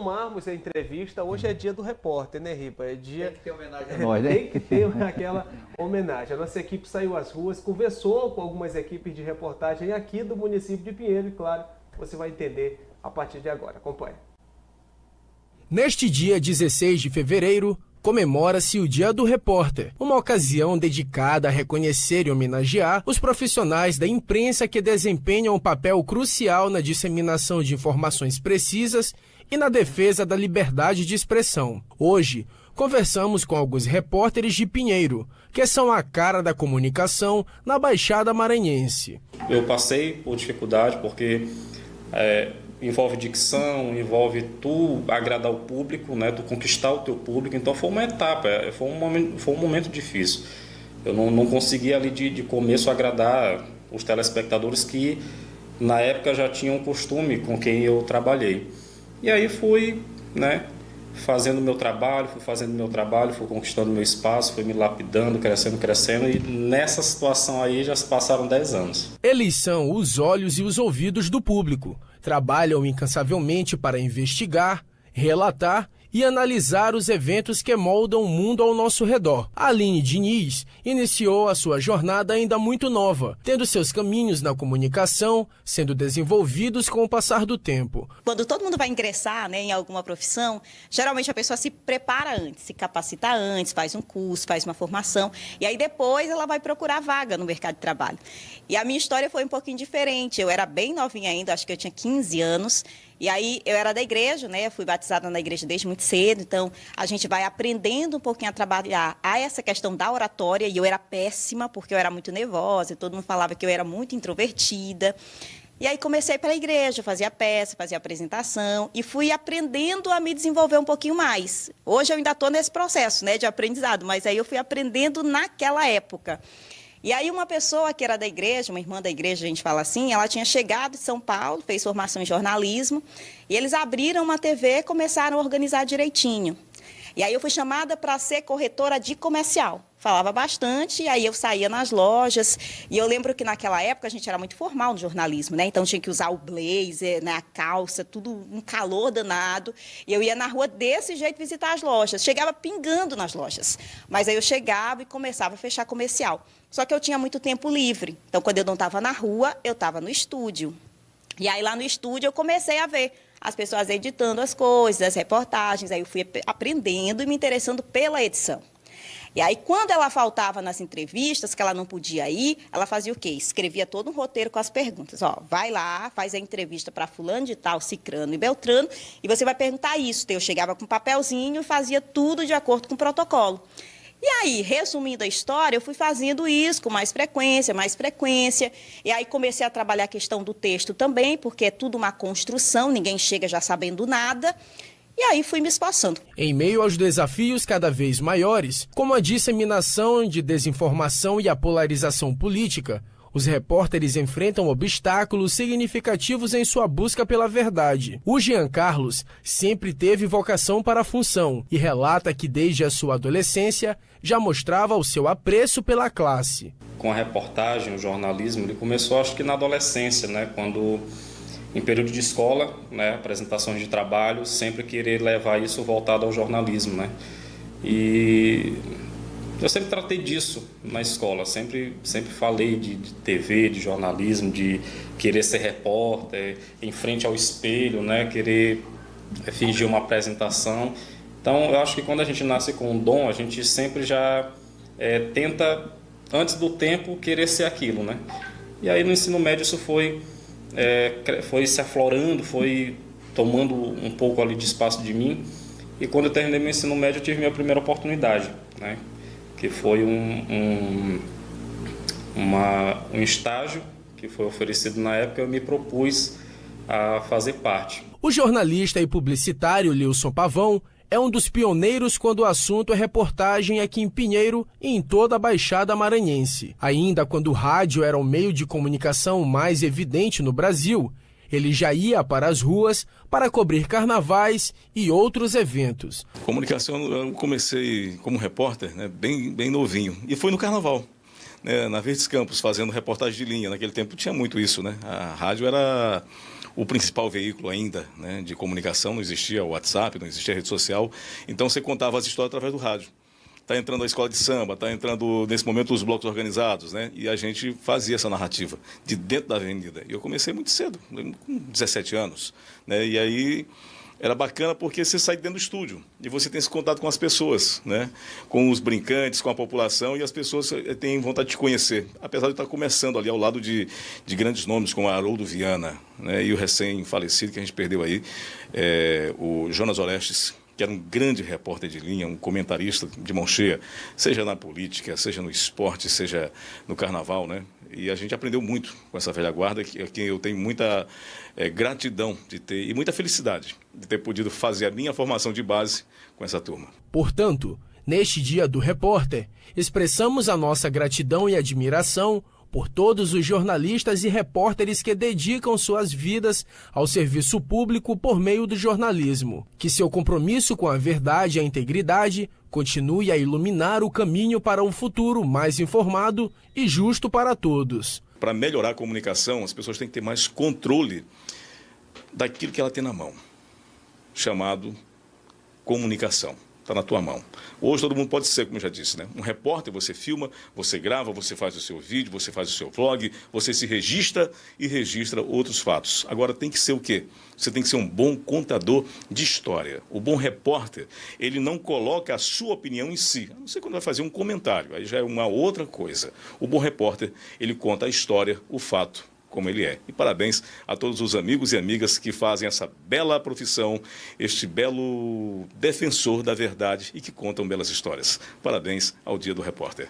retomarmos a entrevista, hoje é dia do repórter, né, Ripa? É dia... Tem que ter homenagem a nós, né? Tem que ter aquela homenagem. A nossa equipe saiu às ruas, conversou com algumas equipes de reportagem aqui do município de Pinheiro e, claro, você vai entender a partir de agora. Acompanhe. Neste dia 16 de fevereiro, comemora-se o Dia do Repórter, uma ocasião dedicada a reconhecer e homenagear os profissionais da imprensa que desempenham um papel crucial na disseminação de informações precisas e na defesa da liberdade de expressão. Hoje, conversamos com alguns repórteres de Pinheiro, que são a cara da comunicação na Baixada Maranhense. Eu passei por dificuldade porque envolve dicção, envolve tu agradar o público, né, tu conquistar o teu público, então foi uma etapa, foi um momento difícil. Eu não consegui ali de começo agradar os telespectadores que na época já tinham costume com quem eu trabalhei. E aí fui, né, fazendo meu trabalho, fui conquistando meu espaço, fui me lapidando, crescendo, e nessa situação aí já se passaram 10 anos. Eles são os olhos e os ouvidos do público. Trabalham incansavelmente para investigar, relatar e analisar os eventos que moldam o mundo ao nosso redor. Aline Diniz iniciou a sua jornada ainda muito nova, tendo seus caminhos na comunicação sendo desenvolvidos com o passar do tempo. Quando todo mundo vai ingressar, né, em alguma profissão, geralmente a pessoa se prepara antes, se capacita antes, faz um curso, faz uma formação, e aí depois ela vai procurar vaga no mercado de trabalho. E a minha história foi um pouquinho diferente. Eu era bem novinha ainda, acho que eu tinha 15 anos, e aí eu era da igreja, né? Eu fui batizada na igreja desde muito cedo, então a gente vai aprendendo um pouquinho a trabalhar essa questão da oratória, e eu era péssima porque eu era muito nervosa, e todo mundo falava que eu era muito introvertida. E aí comecei pela igreja, fazia peça, fazia apresentação e fui aprendendo a me desenvolver um pouquinho mais. Hoje eu ainda estou nesse processo, né, de aprendizado, mas aí eu fui aprendendo naquela época. E aí uma pessoa que era da igreja, uma irmã da igreja, a gente fala assim, ela tinha chegado de São Paulo, fez formação em jornalismo, e eles abriram uma TV e começaram a organizar direitinho. E aí eu fui chamada para ser corretora de comercial. Falava bastante, e aí eu saía nas lojas, e eu lembro que naquela época a gente era muito formal no jornalismo, né? Então tinha que usar o blazer, né, a calça, tudo um calor danado, e eu ia na rua desse jeito visitar as lojas, chegava pingando nas lojas, mas aí eu chegava e começava a fechar comercial. Só que eu tinha muito tempo livre, então quando eu não estava na rua, eu estava no estúdio. E aí lá no estúdio eu comecei a ver as pessoas editando as coisas, as reportagens, aí eu fui aprendendo e me interessando pela edição. E aí, quando ela faltava nas entrevistas, que ela não podia ir, ela fazia o quê? Escrevia todo um roteiro com as perguntas. Ó, vai lá, faz a entrevista para fulano de tal, cicrano e beltrano, e você vai perguntar isso. Eu chegava com um papelzinho e fazia tudo de acordo com o protocolo. E aí, resumindo a história, eu fui fazendo isso com mais frequência, e aí comecei a trabalhar a questão do texto também, porque é tudo uma construção, ninguém chega já sabendo nada. E aí fui me esforçando. Em meio aos desafios cada vez maiores, como a disseminação de desinformação e a polarização política, os repórteres enfrentam obstáculos significativos em sua busca pela verdade. O Jean Carlos sempre teve vocação para a função e relata que desde a sua adolescência já mostrava o seu apreço pela classe. Com a reportagem, o jornalismo, ele começou acho que na adolescência, né, quando em período de escola, né, apresentações de trabalho, sempre querer levar isso voltado ao jornalismo, né? E eu sempre tratei disso na escola, sempre falei de TV, de jornalismo, de querer ser repórter, em frente ao espelho, né, querer fingir uma apresentação. Então, eu acho que quando a gente nasce com um dom, a gente sempre já tenta, antes do tempo, querer ser aquilo, né? E aí no ensino médio isso foi se aflorando, foi tomando um pouco ali de espaço de mim. E quando eu terminei meu ensino médio, eu tive minha primeira oportunidade, né? Que foi um estágio que foi oferecido na época, eu me propus a fazer parte. O jornalista e publicitário Lilson Pavão é um dos pioneiros quando o assunto é reportagem aqui em Pinheiro e em toda a Baixada Maranhense. Ainda quando o rádio era o meio de comunicação mais evidente no Brasil, ele já ia para as ruas para cobrir carnavais e outros eventos. Comunicação, eu comecei como repórter, né, bem novinho, e foi no carnaval, né, na Verdes Campos, fazendo reportagem de linha. Naquele tempo tinha muito isso, né? A rádio era o principal veículo ainda, né, de comunicação, não existia o WhatsApp, não existia a rede social, então você contava as histórias através do rádio. Está entrando a escola de samba, está entrando, nesse momento, os blocos organizados, né? E a gente fazia essa narrativa de dentro da avenida. E eu comecei muito cedo, com 17 anos, né? E aí era bacana porque você sai dentro do estúdio e você tem esse contato com as pessoas, né? Com os brincantes, com a população, e as pessoas têm vontade de te conhecer. Apesar de estar começando ali ao lado de grandes nomes como Haroldo Viana, né? E o recém-falecido que a gente perdeu aí, o Jonas Orestes, que era um grande repórter de linha, um comentarista de mão cheia, seja na política, seja no esporte, seja no carnaval, né? E a gente aprendeu muito com essa velha guarda, que eu tenho muita gratidão de ter, e muita felicidade de ter podido fazer a minha formação de base com essa turma. Portanto, neste Dia do Repórter, expressamos a nossa gratidão e admiração por todos os jornalistas e repórteres que dedicam suas vidas ao serviço público por meio do jornalismo. Que seu compromisso com a verdade e a integridade continue a iluminar o caminho para um futuro mais informado e justo para todos. Para melhorar a comunicação, as pessoas têm que ter mais controle daquilo que ela tem na mão, chamado comunicação. Está na tua mão. Hoje todo mundo pode ser, como eu já disse, né? Um repórter, você filma, você grava, você faz o seu vídeo, você faz o seu vlog, você se registra e registra outros fatos. Agora tem que ser o quê? Você tem que ser um bom contador de história. O bom repórter, ele não coloca a sua opinião em si. A não ser quando vai fazer um comentário, aí já é uma outra coisa. O bom repórter, ele conta a história, o fato, como ele é. E parabéns a todos os amigos e amigas que fazem essa bela profissão, este belo defensor da verdade e que contam belas histórias. Parabéns ao Dia do Repórter.